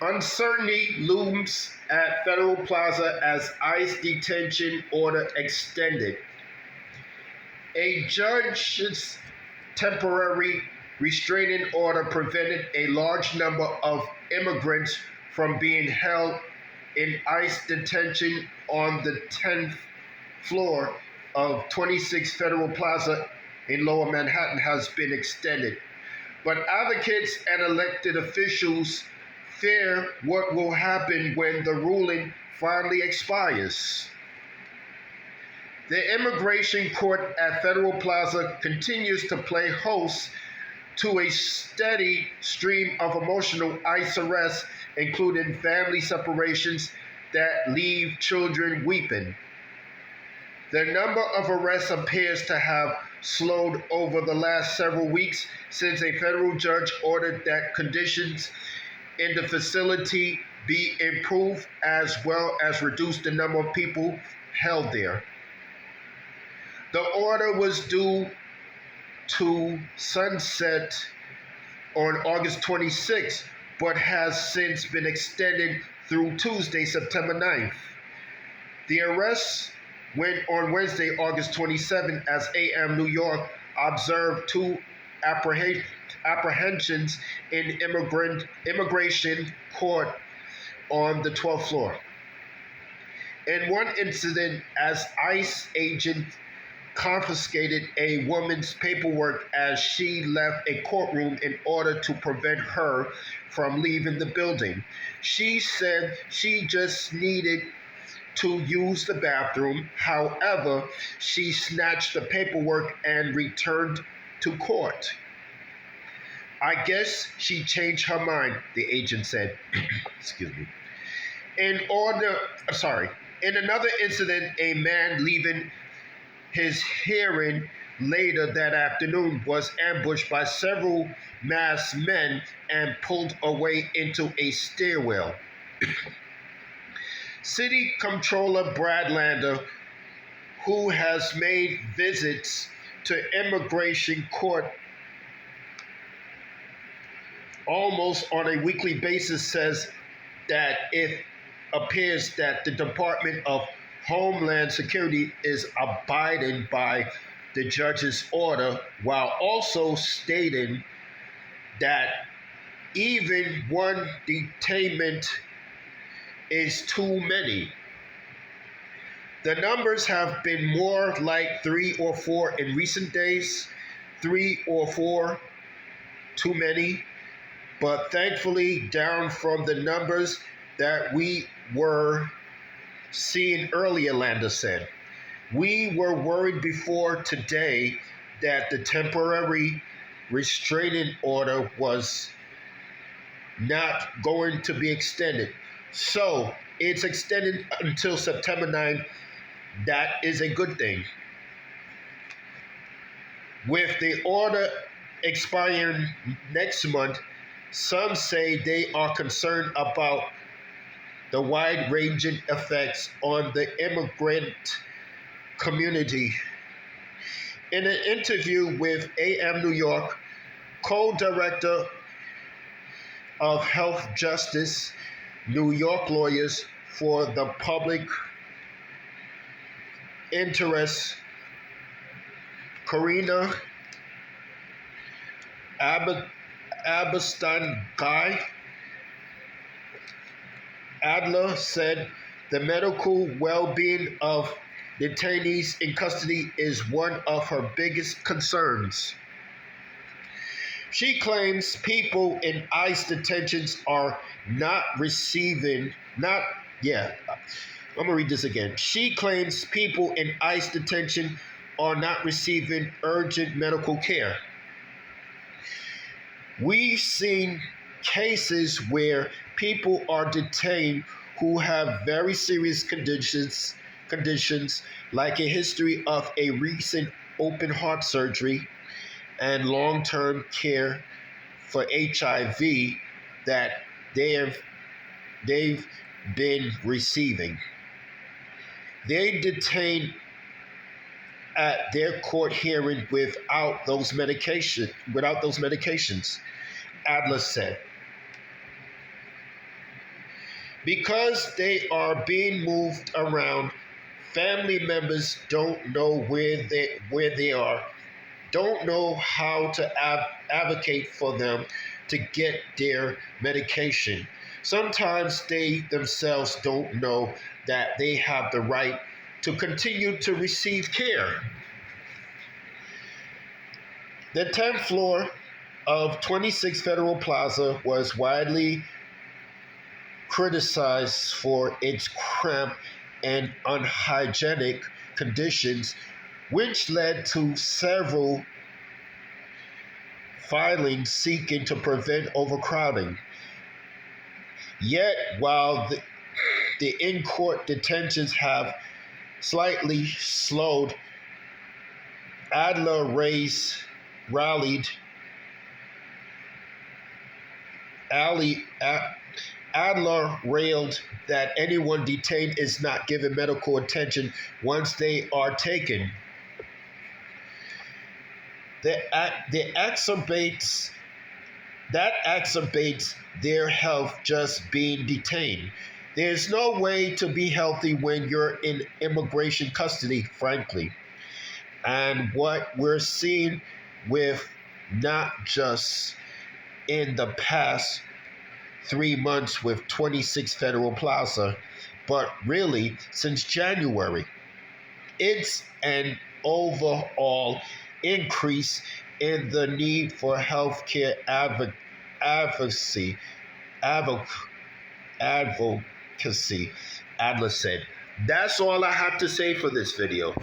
Uncertainty looms at Federal Plaza as ICE detention order extended. A judge's temporary restraining order prevented a large number of immigrants from being held in ICE detention on the 10th floor of 26 Federal Plaza in Lower Manhattan has been extended. But advocates and elected officials fear what will happen when the ruling finally expires. The immigration court at Federal Plaza continues to play host to a steady stream of emotional ICE arrests, including family separations that leave children weeping. The number of arrests appears to have slowed over the last several weeks since a federal judge ordered that conditions in the facility be improved as well as reduce the number of people held there. The order was due to sunset on August 26, but has since been extended through Tuesday, September 9th. The arrests went on Wednesday, August 27, as AM New York observed two apprehensions in immigration court on the 12th floor. In one incident, as ICE agents confiscated a woman's paperwork as she left a courtroom in order to prevent her from leaving the building. She said she just needed to use the bathroom. However, she snatched the paperwork and returned to court. I guess she changed her mind, the agent said. Excuse me. In another incident, a man leaving his hearing later that afternoon was ambushed by several masked men and pulled away into a stairwell. City Comptroller Brad Lander, who has made visits to immigration court almost on a weekly basis, says that it appears that the Department of Homeland Security is abiding by the judge's order, while also stating that even one detainment is too many. The numbers have been more like 3 or 4 in recent days, 3 or 4 too many, but thankfully down from the numbers that we were seeing earlier, Lander said. We were worried before today that the temporary restraining order was not going to be extended. So it's extended until September 9th. That is a good thing. With the order expiring next month, some say they are concerned about the wide-ranging effects on the immigrant community. In an interview with AM New York, co-director of Health Justice New York Lawyers for the Public Interest, Karina Abastan-Guy Adler said the medical well-being of detainees in custody is one of her biggest concerns. She claims people in ICE detentions are not receiving, I'm going to read this again. She claims people in ICE detention are not receiving urgent medical care. We've seen cases where people are detained who have very serious conditions like a history of a recent open heart surgery and long-term care for HIV that they've been receiving. They detained at their court hearing without those medications, Adler said. Because they are being moved around, family members don't know where they are, don't know how to advocate for them to get their medication. Sometimes they themselves don't know that they have the right to continue to receive care. The 10th floor of 26 Federal Plaza was widely criticized for its cramped and unhygienic conditions, which led to several filings seeking to prevent overcrowding. Yet, while the in court detentions have slightly slowed, Adler rallied Adler railed that anyone detained is not given medical attention once they are taken. That exacerbates their health just being detained. There's no way to be healthy when you're in immigration custody, frankly. And what we're seeing with not just in the past 3 months with 26 Federal Plaza, but really since January, it's an overall increase in the need for healthcare advocacy. Advocacy, Adler said. That's all I have to say for this video.